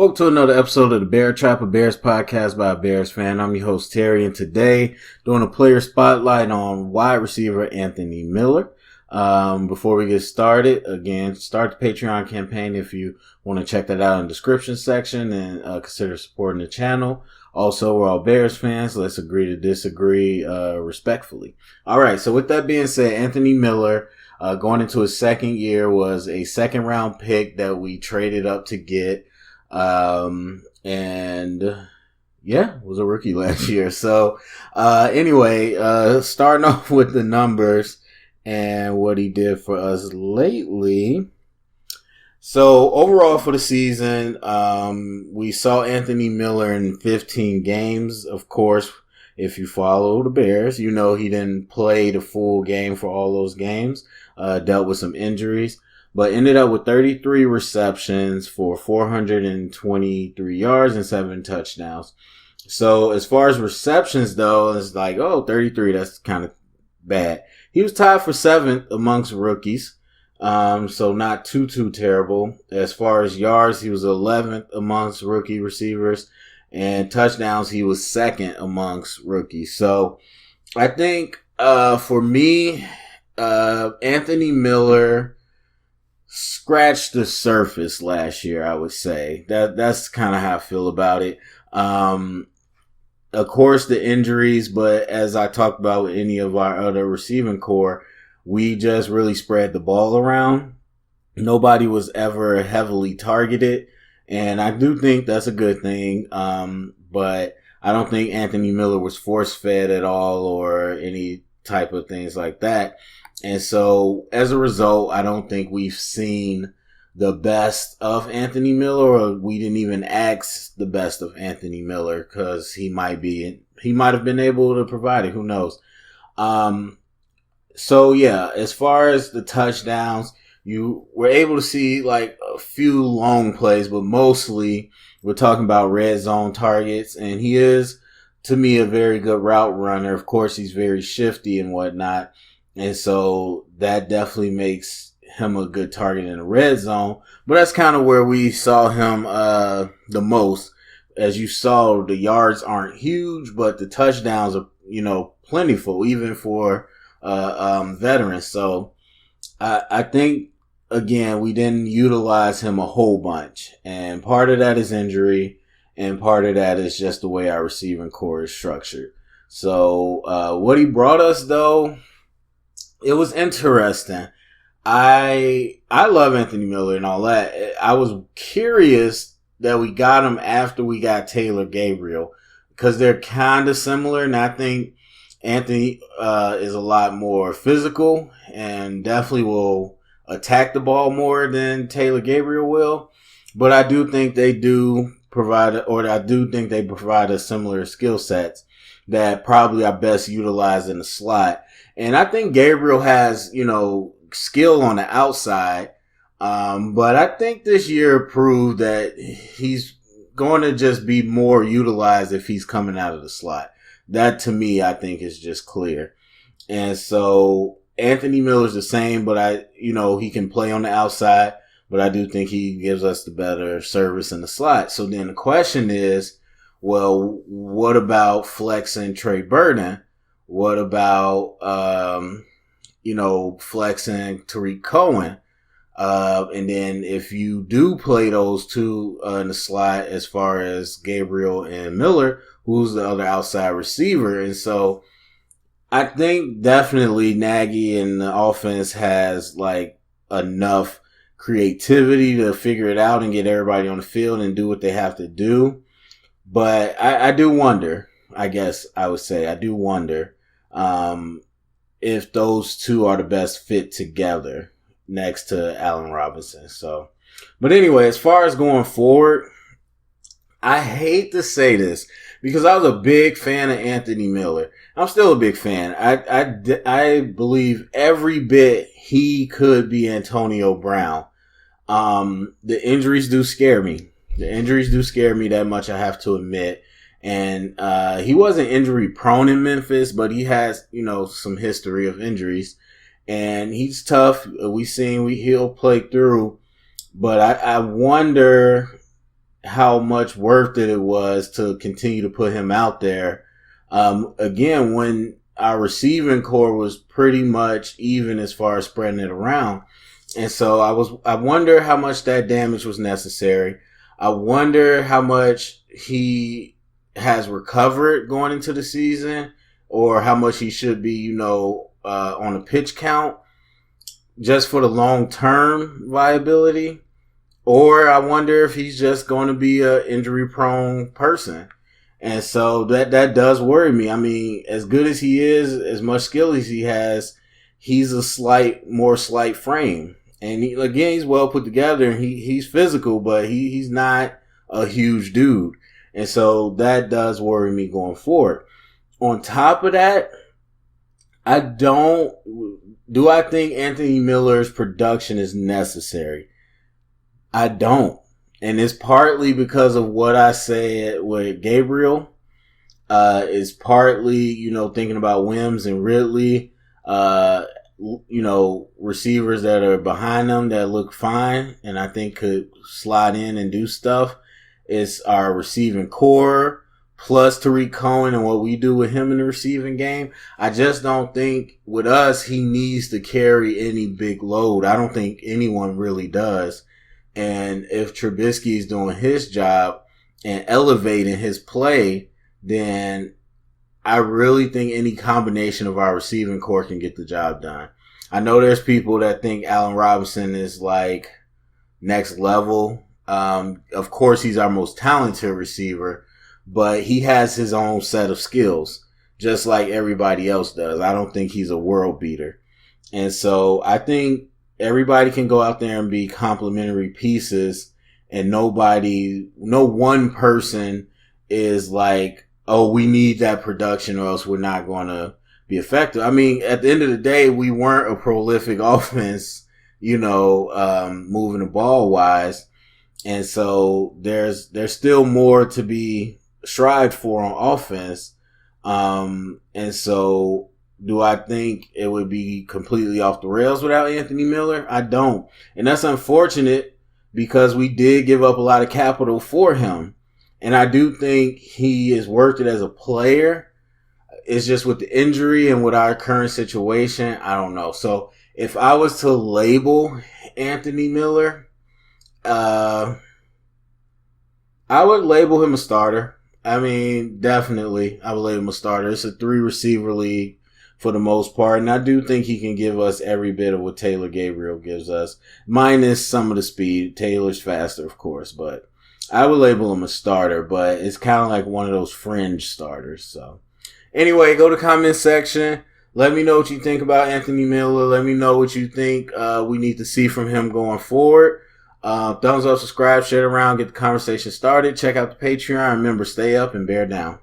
Welcome to another episode of the Bear Trap, a Bears podcast by a Bears fan. I'm your host, Terry, and today doing a player spotlight on wide receiver Anthony Miller. Before we get started, again, start the Patreon campaign if you want to check that out in the description section and consider supporting the channel. Also, we're all Bears fans. Let's agree to disagree respectfully. All right, so with that being said, Anthony Miller, going into his second year, was a second-round pick that we traded up to get. Was a rookie last year. So, starting off with the numbers and what he did for us lately. So overall for the season, we saw Anthony Miller in 15 games. Of course, if you follow the Bears, you know he didn't play the full game for all those games, dealt with some injuries. But ended up with 33 receptions for 423 yards and 7 touchdowns. So as far as receptions, though, it's like, 33, that's kind of bad. He was tied for 7th amongst rookies. So not too terrible. As far as yards, he was 11th amongst rookie receivers. And touchdowns, he was 2nd amongst rookies. So I think for me, Anthony Miller scratched the surface last year, I would say. That's kind of how I feel about it. Of course, the injuries, but as I talked about with any of our other receiving core, we just really spread the ball around. Nobody was ever heavily targeted, and I do think that's a good thing. But I don't think Anthony Miller was force-fed at all or any type of things like that. And so, as a result, I don't think we've seen the best of Anthony Miller, or we didn't even ask the best of Anthony Miller, because he might have been able to provide it. Who knows? As far as the touchdowns, you were able to see like a few long plays, but mostly we're talking about red zone targets. And he is, to me, a very good route runner. Of course, he's very shifty and whatnot. And so that definitely makes him a good target in the red zone. But that's kind of where we saw him the most. As you saw, the yards aren't huge, but the touchdowns are, plentiful, even for veterans. So I think, again, we didn't utilize him a whole bunch. And part of that is injury, and part of that is just the way our receiving core is structured. So what he brought us, though, it was interesting. I love Anthony Miller and all that. I was curious that we got him after we got Taylor Gabriel, because they're kind of similar. And I think Anthony is a lot more physical and definitely will attack the ball more than Taylor Gabriel will. But I do think they provide us similar skill sets that probably are best utilized in the slot. And I think Gabriel has, skill on the outside. But I think this year proved that he's going to just be more utilized if he's coming out of the slot. That, to me, I think is just clear. And so Anthony Miller's the same, but he can play on the outside, but I do think he gives us the better service in the slot. So then the question is, well, what about flexing Trey Burton? What about, flexing Tariq Cohen? And then if you do play those two in the slot, as far as Gabriel and Miller, who's the other outside receiver? And so I think definitely Nagy and the offense has like enough creativity to figure it out and get everybody on the field and do what they have to do. But I do wonder, I guess I would say, if those two are the best fit together next to Allen Robinson. So, but anyway, as far as going forward, I hate to say this because I was a big fan of Anthony Miller. I'm still a big fan. I believe every bit he could be Antonio Brown. The injuries do scare me. That much, I have to admit. And he wasn't injury prone in Memphis, but he has, some history of injuries. And he's tough. He'll play through. But I wonder how much worth it was to continue to put him out there. Again, when our receiving core was pretty much even as far as spreading it around. And so I wonder how much that damage was necessary. I wonder how much he has recovered going into the season, or how much he should be, on a pitch count just for the long term viability. Or I wonder if he's just going to be an injury prone person. And so that does worry me. I mean, as good as he is, as much skill as he has, he's a more slight frame. And he's well put together, and he's physical, but he's not a huge dude. And so that does worry me going forward. On top of that, I think Anthony Miller's production is necessary? I don't. And it's partly because of what I said with Gabriel. It's partly, thinking about Wims and Ridley. Receivers that are behind them that look fine and I think could slide in and do stuff. It's our receiving core plus Tariq Cohen and what we do with him in the receiving game. I just don't think with us he needs to carry any big load. I don't think anyone really does. And if Trubisky is doing his job and elevating his play, then I really think any combination of our receiving core can get the job done. I know there's people that think Allen Robinson is like next level. Of course, he's our most talented receiver, but he has his own set of skills, just like everybody else does. I don't think he's a world beater. And so I think everybody can go out there and be complementary pieces, and no one person is like, oh, we need that production or else we're not going to be effective. I mean, at the end of the day, we weren't a prolific offense, moving the ball wise. And so there's still more to be strived for on offense. And so do I think it would be completely off the rails without Anthony Miller? I don't. And that's unfortunate because we did give up a lot of capital for him. And I do think he is worth it as a player. It's just with the injury and with our current situation, I don't know. So if I was to label Anthony Miller, I would label him a starter. I mean, definitely, I would label him a starter. It's a 3-receiver league for the most part, and I do think he can give us every bit of what Taylor Gabriel gives us, minus some of the speed. Taylor's faster, of course, but I would label him a starter, but it's kind of like one of those fringe starters. So anyway, go to the comment section. Let me know what you think about Anthony Miller. Let me know what you think we need to see from him going forward. Thumbs up, subscribe, share it around, get the conversation started. Check out the Patreon. Remember, stay up and bear down.